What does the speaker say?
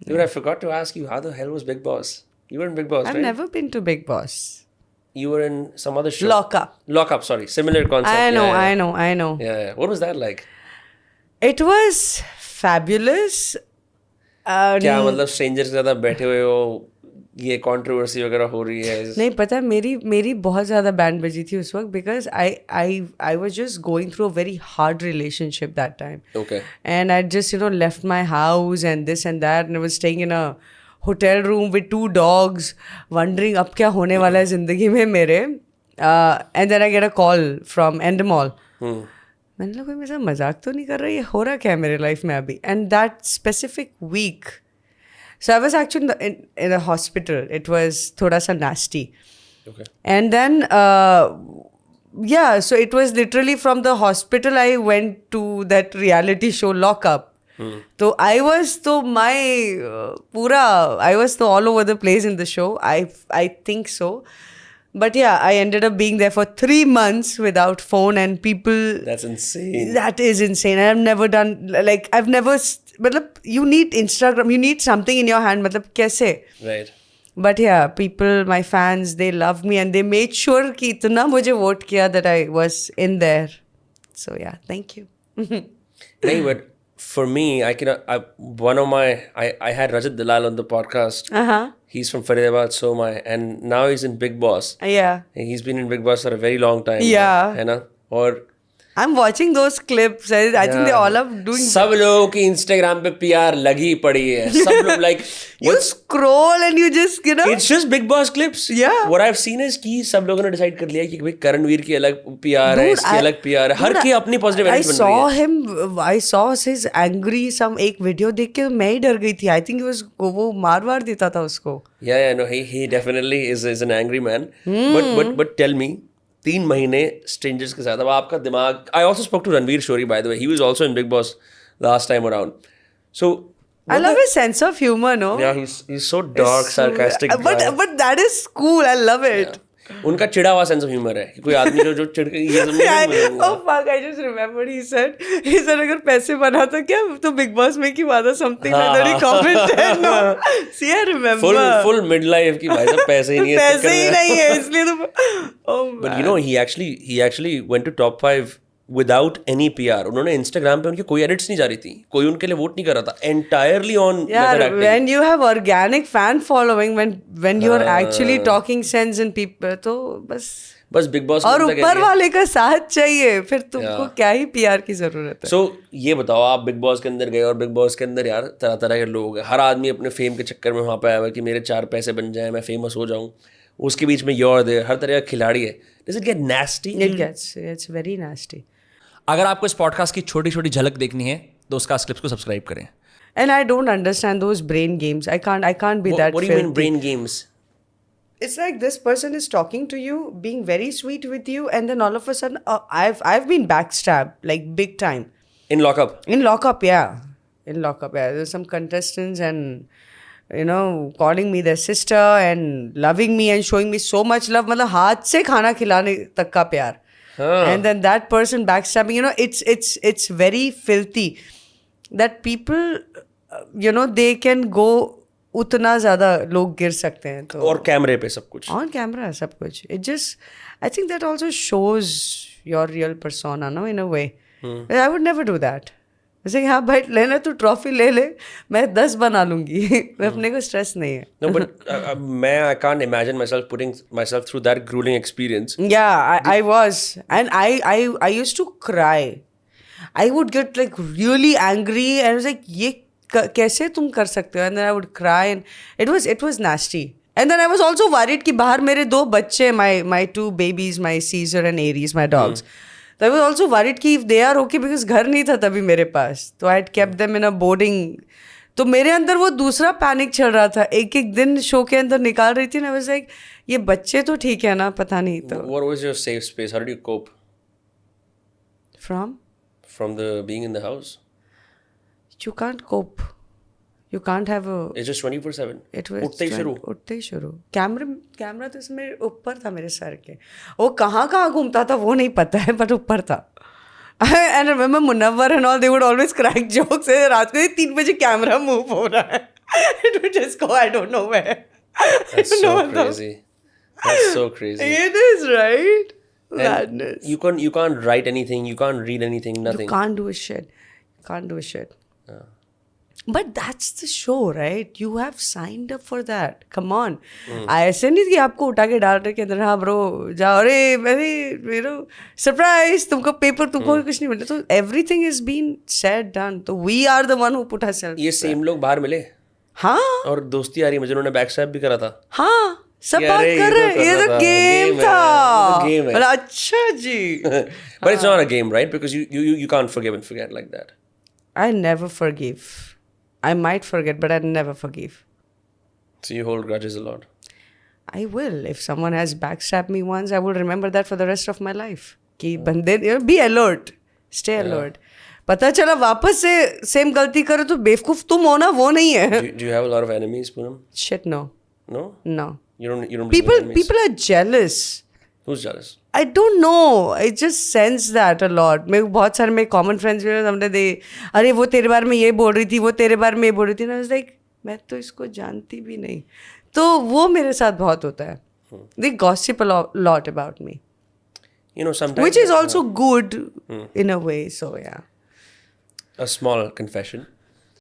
Dude, I forgot to ask you, how the hell was Big Boss? You were in Big Boss, I've right? never been to Big Boss. You were in some other show. Lock Up. Lock Up, sorry. Similar concept. I know, yeah. I know. Yeah. What was that like? It was fabulous. क्या मतलब strangers के साथ आप बैठे हुए हो, ये controversy वगैरह हो रही है? नहीं पता, मेरी बहुत ज़्यादा बैंड बजी थी उस वक्त, because I was just going through a very hard relationship that time. Okay. And I just, left my house and this and that, and I was staying in a hotel room with 2 dogs, wondering अब क्या होने वाला है ज़िंदगी में मेरे. And then I get a call from Endemol. मैंने लगा कोई मेरे साथ मजाक तो नहीं कर रहा, ये हो रहा क्या है मेरे लाइफ में अभी. And that specific week, so I was actually in a hospital. It was thoda sa nasty. Okay. And then, so it was literally from the hospital I went to that reality show Lock Up. So I was all over the place in the show. I think so. But yeah, I ended up being there for 3 months without phone and people. That's insane. That is insane. I've never done, like, matlab, you need Instagram, you need something in your hand, matlab, kaise? Right. But yeah, people, my fans, they loved me and they made sure कि इतना मुझे vote किया that I was in there. So yeah, thank you. No, but for me, I had Rajat Dalal on the podcast. He's from Faridabad, so and now he's in Big Boss. Yeah. And he's been in Big Boss for a very long time. Yeah. है ना? और I'm watching those clips. I think they all are doing. सब लोगों की Instagram पे PR लगी पड़ी है. सब लोग like You scroll and you just, It's just Big Boss clips. Yeah. What I've seen is कि सब लोगों ने decide कर लिया कि भाई करणवीर की अलग PR है, इसकी अलग PR है. हर की अपनी positive I energy बन रही है. I saw his angry एक वीडियो देख के मैं ही डर गई थी. I think वो मार देता था उसको. Yeah, no, he definitely is an angry man. But tell me, 3 महीने strangers के साथ, अब आपका दिमाग. I also spoke to Ranveer Shori, by the way. He was also in Big Boss last time around. So I love his sense of humor, no? Yeah, he's so dark, sarcastic. But that is cool. I love it. Yeah. उनका चिड़ा हुआ sense of humour है कि कोई आदमी जो चिढ़ के ये Oh fuck, I just remembered he said अगर पैसे बना तो क्या तो बिग बॉस में क्यों आता something like that he commented. No, see I remember full midlife की भाई साहब पैसे ही नहीं है, पैसे ही नहीं है इसलिए तो But he actually went to top 5 without any PR. उन्होंने Instagram पे उनकी कोई edits नहीं जा रही थी, कोई उनके लिए वोट नहीं कर रहा था, entirely on method acting. When you have organic fan following, when you are actually talking sense in people, तो बस बिग बॉस और ऊपर वाले का साथ चाहिए, फिर तुमको क्या ही PR की जरूरत है. So ये बताओ, आप बिग बॉस के अंदर गए और बिग बॉस के अंदर यार तरह तरह के लोग हैं, हर आदमी अपने फेम के चक्कर में वहाँ पे आया हुआ कि मेरे 4 पैसे बन जाए, मैं फेमस हो जाऊँ. उसके बीच में you're there, हर तरह का खिलाड़ी है. Does it get nasty? It's very nasty. अगर आपको इस पॉडकास्ट की छोटी छोटी झलक देखनी है तो उसका क्लिप्स को सब्सक्राइब करें. And I don't understand those brain games. I can't be that. What do you mean brain games? It's like this person is talking to you, being very sweet with you, and then all of a sudden, I've been backstabbed like big time. In Lock Up? In Lock Up, yeah. There's some contestants and calling me their sister and loving me and showing me so much love. मतलब हाथ से खाना खिलाने तक का प्यार. And then that person backstabbing, it's very filthy that people, they can go उतना ज़्यादा लोग गिर सकते हैं तो. और कैमरे पे सब कुछ. On camera सब कुछ. It just, I think that also shows your real persona, no, in a way. I would never do that. जैसे हाँ भाई लेना तू ट्रॉफी ले मैं 10 बना लूंगी. अपने को स्ट्रेस नहीं है. No, but I can't imagine myself putting myself through that grueling experience. Yeah, I was, and I used to cry. I would get like really angry and I was like ये कैसे तुम कर सकते हो, and then I would cry and it was nasty. And then I was also worried कि बाहर मेरे 2 बच्चे, my 2 babies, my Caesar and Aries, my dogs. So I was also worried कि if they are okay, because घर नहीं था तभी मेरे पास, तो I had kept them in a boarding. तो मेरे अंदर वो दूसरा पैनिक चल रहा था, एक दिन शो के अंदर निकाल रही थी ना. I was like ये बच्चे तो ठीक है ना, पता नहीं. तो What was your safe space? How did you cope? From the being in the house? You can't cope. You can't have a. It's just 24/7. It was उठते ही शुरू. कैमरा तो इसमें ऊपर था मेरे सर के. वो कहाँ घूमता था वो नहीं पता है, बट ऊपर था. And I remember Munawwar and all, they would always crack jokes. रात को 3 बजे कैमरा मूव हो रहा है. It would just go, I don't know where. That's so crazy. That's so crazy. It is, right? And Madness. you can't write anything. You can't read anything. Nothing. You can't do a shit. You can't do a shit. But that's the show, right? You have signed up for that. Come on. ऐसे नहीं कि आपको उठा के डाल रहे के अंदर हाँ ब्रो जाओ अरे अरे यू नो सरप्राइज तुमको पेपर तुमको कुछ नहीं मिला तो everything is been said done तो we are the one who put ourselves ये सेम लोग बाहर मिले हाँ और दोस्ती आ रही मुझे उन्होंने बैक स्टैप भी करा था. हाँ सब कि बात अरे कर रहे ये हैं तो ये तो कर रहा था, गेम game है, था ये तो game है. बोला, अच्छा जी But it's not a game, right? Because you can't forgive and forget like that. I never forgive. I might forget, but I never forgive. So you hold grudges a lot. I will. If someone has backstabbed me once, I will remember that for the rest of my life. कि बंदे be alert. Stay alert. पता चला वापस से same गलती करो तो बेवकूफ तुम हो ना वो नहीं है. Do you have a lot of enemies, Poonam? Shit no. No? No. You don't believe in enemies? People are jealous. Who's jealous? I don't know. I just sense that a lot. मेरे बहुत सारे मेरे common friends भी हैं हमने दे अरे वो तेरे बारे में ये बोल रही थी वो तेरे बारे में ये बोल रही थी ना I was like मैं तो इसको जानती भी नहीं तो वो मेरे साथ बहुत होता है. They gossip a lot about me. You know, sometimes... Which is also good in a way. So yeah. A small confession.